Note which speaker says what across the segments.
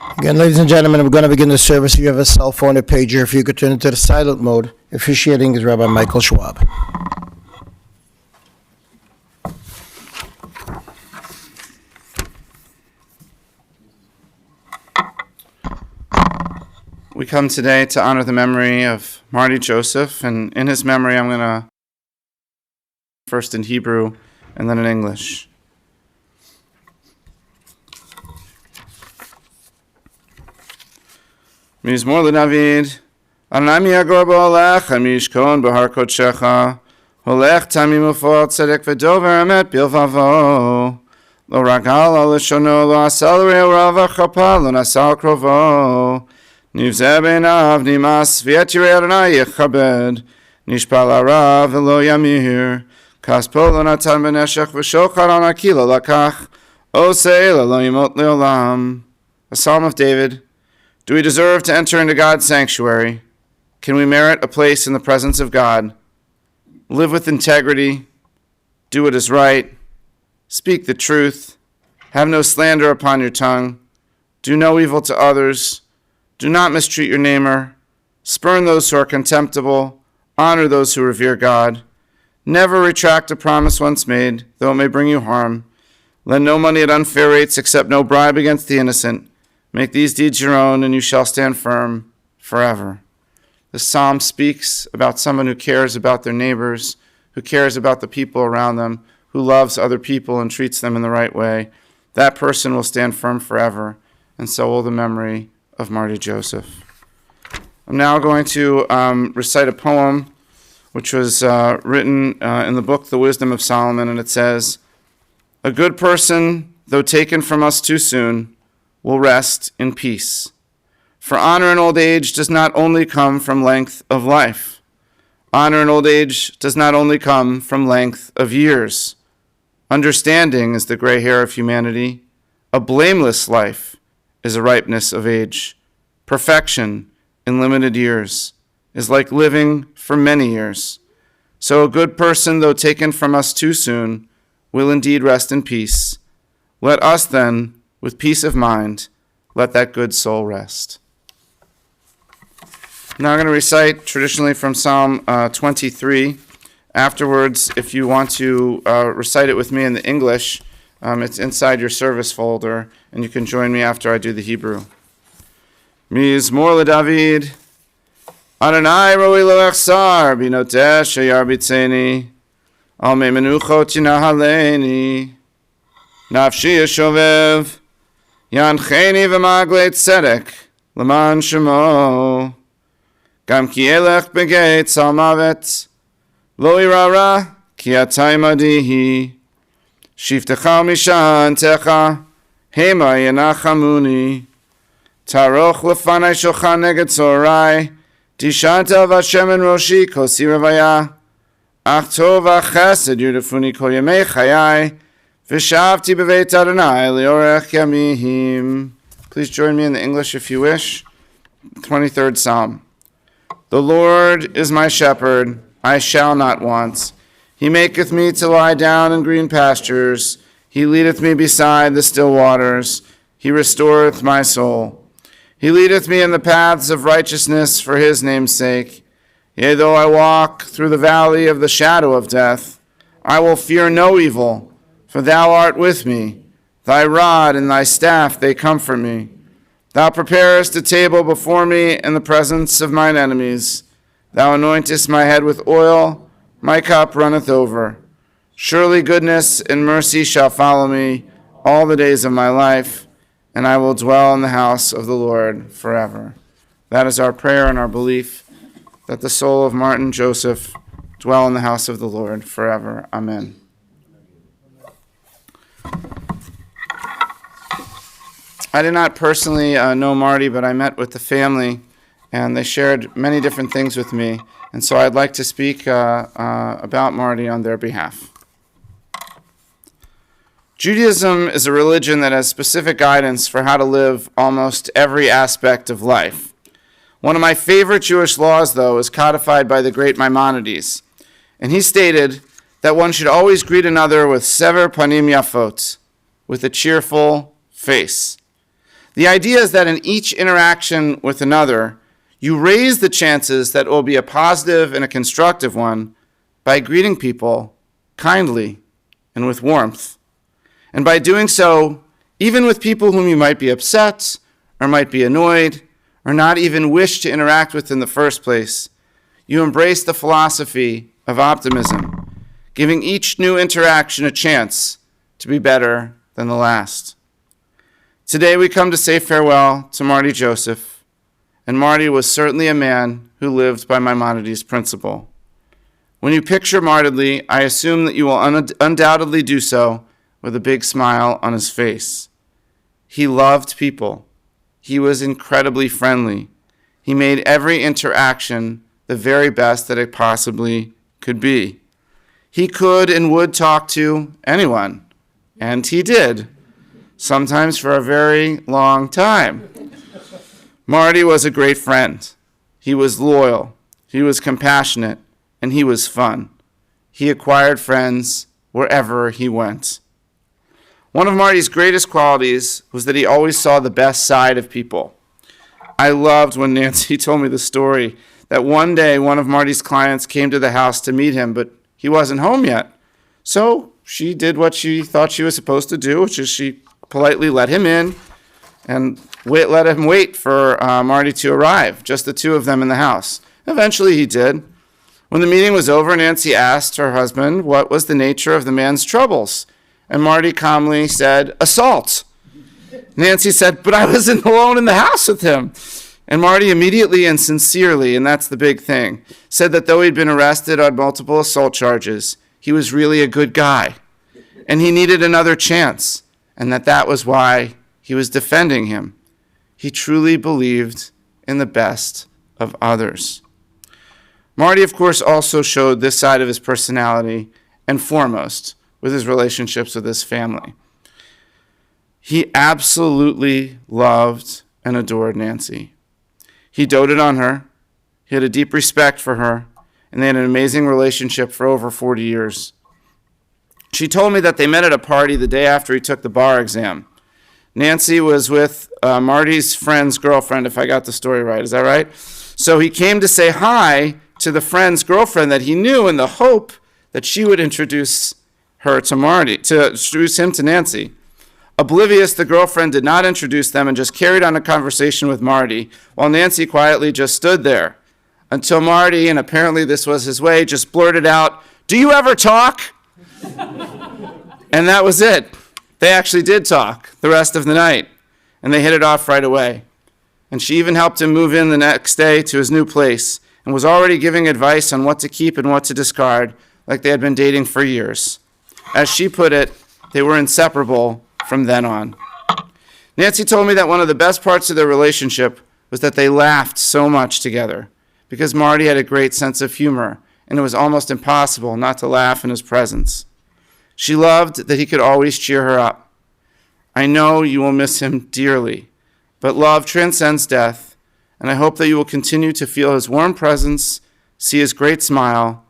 Speaker 1: Again, ladies and gentlemen, we're going to begin the service. If you have a cell phone or pager, if you could turn it to the silent mode. Officiating is Rabbi Michael Schwab.
Speaker 2: We come today to honor the memory of Marty Joseph, and in his memory I'm going to first in Hebrew and then in English. Mizmor LeDavid, Adonai mi'agor ba'olecha mi'yishkon b'har kodshecha, holech tamim u'for tzedek v'dover emet bilvavo, lo ragal al lishono, lo asal reu rav ha'chapa, lo nasal krovo, nivzeh beinav nimas v'et yirei Adonai yechabed, nishpal harav v'lo yamir, kaspo lo natan b'neshech v'shochar al nakila lakach, osei lo yimot le'olam. A Psalm of David. Do we deserve to enter into God's sanctuary? Can we merit a place in the presence of God? Live with integrity. Do what is right. Speak the truth. Have no slander upon your tongue. Do no evil to others. Do not mistreat your neighbor. Spurn those who are contemptible. Honor those who revere God. Never retract a promise once made, though it may bring you harm. Lend no money at unfair rates, accept no bribe against the innocent. Make these deeds your own, and you shall stand firm forever. The psalm speaks about someone who cares about their neighbors, who cares about the people around them, who loves other people and treats them in the right way. That person will stand firm forever, and so will the memory of Marty Joseph. I'm now going to recite a poem which was written in the book The Wisdom of Solomon, and it says, "A good person, though taken from us too soon, will rest in peace. For honor in old age does not only come from length of life. Honor in old age does not only come from length of years. Understanding is the gray hair of humanity. A blameless life is a ripeness of age. Perfection in limited years is like living for many years. So a good person, though taken from us too soon, will indeed rest in peace. Let us then, with peace of mind, let that good soul rest." Now I'm going to recite traditionally from Psalm 23. Afterwards, if you want to recite it with me in the English, it's inside your service folder, and you can join me after I do the Hebrew. Mizmor LeDavid, Adonai roi lo echsar, binoteh sheyar bitzeni, al mei menuchot yinahaleni, nafshi yeshovev, Yancheni v'maglei tzedek, l'man shemo, gam ki elech begei tzal mavet, lo irara, ki atai madihi, shiftecha mishan techa, hema yenachamuni, taroch lefanai shochan neged zorai, tishanta v'Hashem en roshi kosi revaya, ach tov v'chesed yudafuni kol yemei chayai, V'shavti b'veit Adonai liorech yamim. Please join me in the English if you wish. 23rd Psalm. The Lord is my shepherd, I shall not want. He maketh me to lie down in green pastures. He leadeth me beside the still waters. He restoreth my soul. He leadeth me in the paths of righteousness for his name's sake. Yea, though I walk through the valley of the shadow of death, I will fear no evil, for thou art with me. Thy rod and thy staff, they comfort me. Thou preparest a table before me in the presence of mine enemies. Thou anointest my head with oil, my cup runneth over. Surely goodness and mercy shall follow me all the days of my life, and I will dwell in the house of the Lord forever. That is our prayer and our belief, that the soul of Martin Joseph dwell in the house of the Lord forever. Amen. I did not personally know Marty, but I met with the family, and they shared many different things with me, and so I'd like to speak about Marty on their behalf. Judaism is a religion that has specific guidance for how to live almost every aspect of life. One of my favorite Jewish laws, though, is codified by the great Maimonides, and he stated that one should always greet another with sever panim yafot, with a cheerful face. The idea is that in each interaction with another, you raise the chances that it will be a positive and a constructive one by greeting people kindly and with warmth. And by doing so, even with people whom you might be upset or might be annoyed or not even wish to interact with in the first place, you embrace the philosophy of optimism, giving each new interaction a chance to be better than the last. Today we come to say farewell to Marty Joseph, and Marty was certainly a man who lived by Maimonides' principle. When you picture Marty, I assume that you will undoubtedly do so with a big smile on his face. He loved people. He was incredibly friendly. He made every interaction the very best that it possibly could be. He could and would talk to anyone, and he did, sometimes for a very long time. Marty was a great friend. He was loyal, he was compassionate, and he was fun. He acquired friends wherever he went. One of Marty's greatest qualities was that he always saw the best side of people. I loved when Nancy told me the story that one day one of Marty's clients came to the house to meet him, but he wasn't home yet. So she did what she thought she was supposed to do, which is she politely let him in and let him wait for Marty to arrive, just the two of them in the house. Eventually he did. When the meeting was over, Nancy asked her husband what was the nature of the man's troubles. And Marty calmly said, assault. Nancy said, but I wasn't alone in the house with him. And Marty immediately and sincerely, and that's the big thing, said that though he'd been arrested on multiple assault charges, he was really a good guy. And he needed another chance, and that was why he was defending him. He truly believed in the best of others. Marty, of course, also showed this side of his personality, and foremost, with his relationships with his family. He absolutely loved and adored Nancy. He doted on her, he had a deep respect for her, and they had an amazing relationship for over 40 years. She told me that they met at a party the day after he took the bar exam. Nancy was with Marty's friend's girlfriend, if I got the story right. Is that right? So he came to say hi to the friend's girlfriend that he knew in the hope that she would introduce him to Nancy. Oblivious, the girlfriend did not introduce them and just carried on a conversation with Marty, while Nancy quietly just stood there, until Marty, and apparently this was his way, just blurted out, "Do you ever talk?" And that was it. They actually did talk the rest of the night, and they hit it off right away. And she even helped him move in the next day to his new place, and was already giving advice on what to keep and what to discard, like they had been dating for years. As she put it, they were inseparable from then on. Nancy told me that one of the best parts of their relationship was that they laughed so much together, because Marty had a great sense of humor, and it was almost impossible not to laugh in his presence. She loved that he could always cheer her up. I know you will miss him dearly, but love transcends death, and I hope that you will continue to feel his warm presence, see his great smile,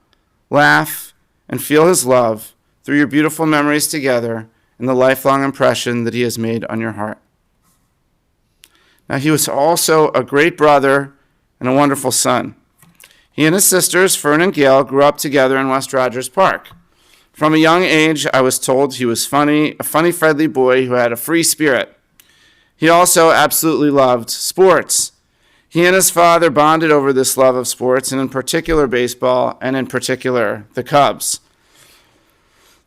Speaker 2: laugh, and feel his love through your beautiful memories together and the lifelong impression that he has made on your heart. Now, he was also a great brother and a wonderful son. He and his sisters, Fern and Gayle, grew up together in West Rogers Park. From a young age, I was told he was a funny, friendly boy who had a free spirit. He also absolutely loved sports. He and his father bonded over this love of sports, and in particular baseball, and in particular the Cubs.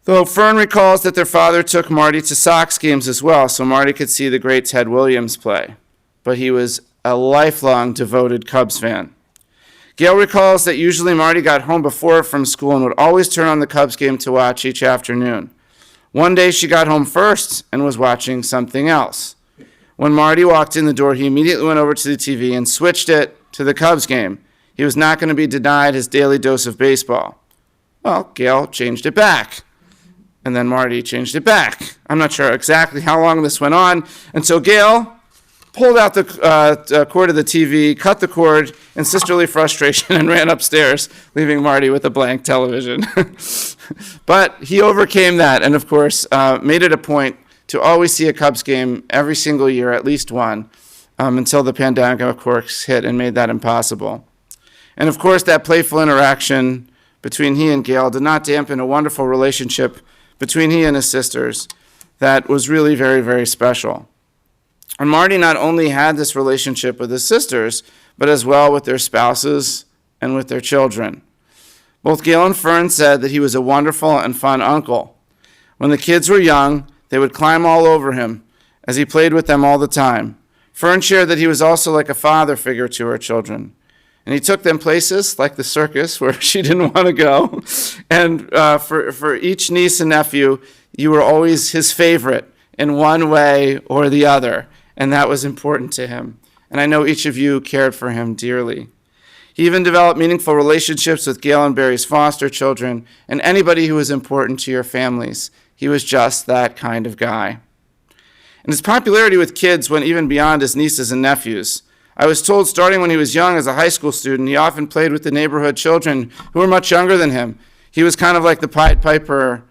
Speaker 2: Though Fern recalls that their father took Marty to Sox games as well, so Marty could see the great Ted Williams play. But he was a lifelong devoted Cubs fan. Gayle recalls that usually Marty got home before from school and would always turn on the Cubs game to watch each afternoon. One day she got home first and was watching something else. When Marty walked in the door, he immediately went over to the TV and switched it to the Cubs game. He was not going to be denied his daily dose of baseball. Well, Gayle changed it back. And then Marty changed it back. I'm not sure exactly how long this went on until Gayle pulled out the cord of the TV, cut the cord in sisterly frustration, and ran upstairs, leaving Marty with a blank television. But he overcame that and, of course, made it a point to always see a Cubs game every single year, at least one, until the pandemic, of course, hit and made that impossible. And of course, that playful interaction between he and Gayle did not dampen a wonderful relationship between he and his sisters that was really very, very special. And Marty not only had this relationship with his sisters, but as well with their spouses and with their children. Both Gayle and Fern said that he was a wonderful and fun uncle. When the kids were young, they would climb all over him as he played with them all the time. Fern shared that he was also like a father figure to her children. And he took them places like the circus where she didn't want to go. And for each niece and nephew, you were always his favorite in one way or the other. And that was important to him. And I know each of you cared for him dearly. He even developed meaningful relationships with Gayle and Barry's foster children and anybody who was important to your families. He was just that kind of guy. And his popularity with kids went even beyond his nieces and nephews. I was told starting when he was young as a high school student, he often played with the neighborhood children who were much younger than him. He was kind of like the Pied Piper.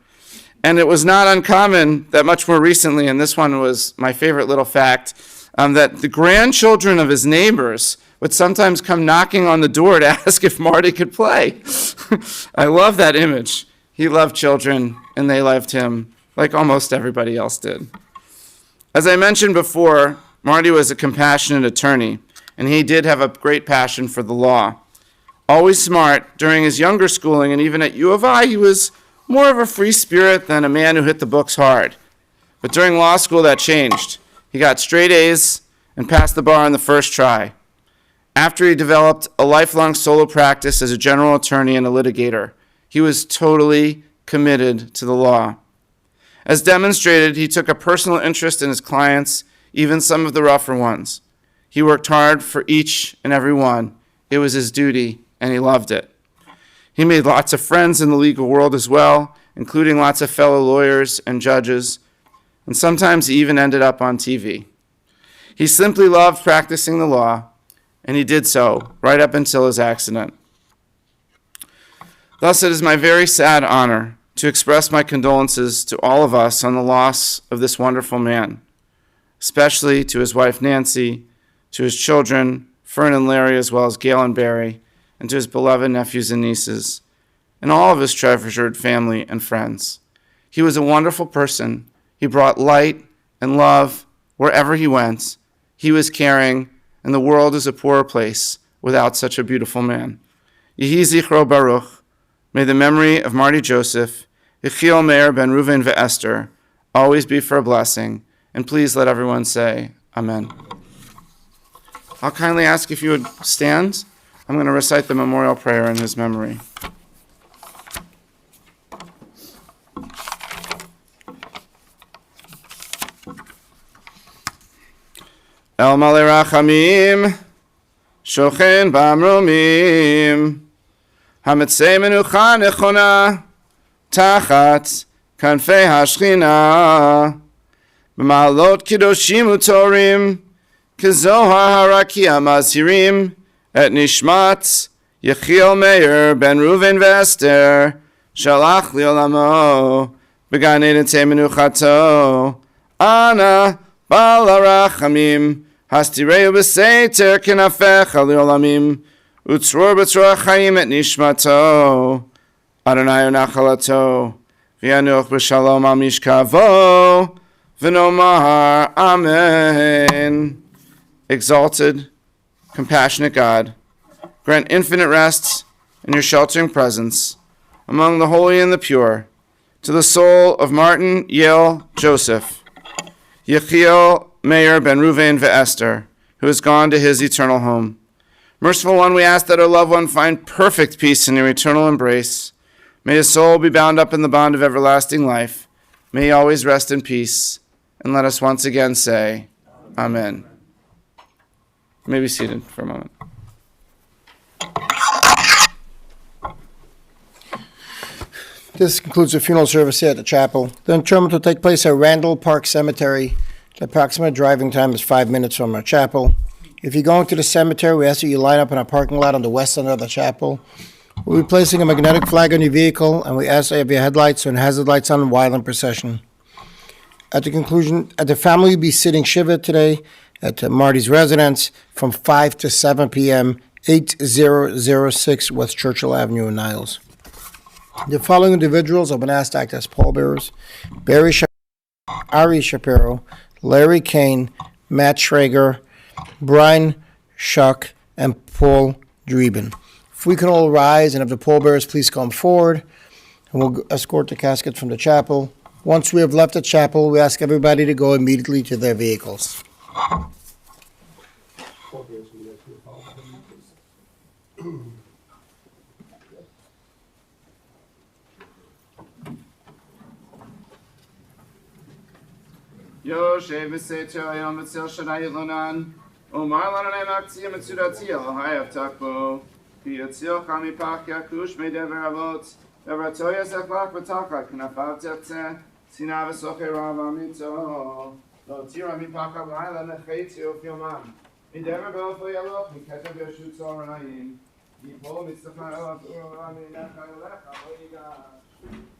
Speaker 2: And it was not uncommon that much more recently, and this one was my favorite little fact, that the grandchildren of his neighbors would sometimes come knocking on the door to ask if Marty could play. I love that image. He loved children, and they loved him, like almost everybody else did. As I mentioned before, Marty was a compassionate attorney, and he did have a great passion for the law. Always smart, during his younger schooling and even at U of I, he was more of a free spirit than a man who hit the books hard. But during law school, that changed. He got straight A's and passed the bar on the first try. After he developed a lifelong solo practice as a general attorney and a litigator, he was totally committed to the law. As demonstrated, he took a personal interest in his clients, even some of the rougher ones. He worked hard for each and every one. It was his duty, and he loved it. He made lots of friends in the legal world as well, including lots of fellow lawyers and judges, and sometimes he even ended up on TV. He simply loved practicing the law, and he did so right up until his accident. Thus, it is my very sad honor to express my condolences to all of us on the loss of this wonderful man, especially to his wife Nancy, to his children, Fern and Larry, as well as Gayle and Barry, and to his beloved nephews and nieces, and all of his treasured family and friends. He was a wonderful person. He brought light and love wherever he went. He was caring, and the world is a poorer place without such a beautiful man. Yehi Zichro Baruch. May the memory of Marty Joseph, Yechiel Meir ben Reuven ve'Esther, always be for a blessing, and please let everyone say Amen. I'll kindly ask if you would stand. I'm going to recite the memorial prayer in his memory. El Malei Rachamim, Shochen Bamromim, Hamitzei Menucha Nechona, Tachat Kanfei Hashchina, B'malot Kedoshim Utorim, Kezohar Harakia Mazhirim, Et Nishmat Yechiel Meir ben Reuven ve'Esther, Shalach Liolamo, B'gan Eden Tei Menuchato, Ana Bal Harachamim, Hastireu B'Seiter Kenafecha Li'olamim, Utzror B'Tzror Chaim Et Nishmato, Adonai Nachalato, V'yanuch B'Shalom Al Mishkavo, V'nomar Amen. Exalted, compassionate God, grant infinite rest in your sheltering presence among the holy and the pure, to the soul of Martin Yale Joseph, Yechiel Meir ben Reuven ve'Esther, who has gone to his eternal home. Merciful One, we ask that our loved one find perfect peace in your eternal embrace. May his soul be bound up in the bond of everlasting life. May he always rest in peace. And let us once again say, Amen. You may be seated for a moment.
Speaker 1: This concludes the funeral service here at the chapel. The interment will take place at Randhill Park Cemetery. The approximate driving time is 5 minutes from our chapel. If you're going to the cemetery, we ask that you line up in our parking lot on the west end of the chapel. We'll be placing a magnetic flag on your vehicle, and we ask that you have your headlights and hazard lights on while in procession. At the family will be sitting Shiva today at Marty's residence from 5 to 7 p.m., 8006 West Churchill Avenue in Niles. The following individuals have been asked to act as pallbearers: Ari Shapiro, Larry Kane, Matt Schrager, Brian Shuck, and Paul Dreben. If we can all rise and have the pallbearers please come forward, and we'll escort the casket from the chapel. Once we have left the chapel, we ask everybody to go immediately to their vehicles.
Speaker 2: יושב וסתר היום בצל שנה ילונן, ומר לנו נמקציה מצודתי אלוהי הבטח בו, כי יצילך מפח יכוש מדבר אבות, דברתו יזך לך ותחת כנפיו תחצה, שנאה וסוחר רב אמיתו, לא תירא מפח הלילה נחצי ופיומם, מדבר באופו ילוך מכתב ישות צהריים, יפול מצלחה אליו ורע מנך אליך לא ייגש.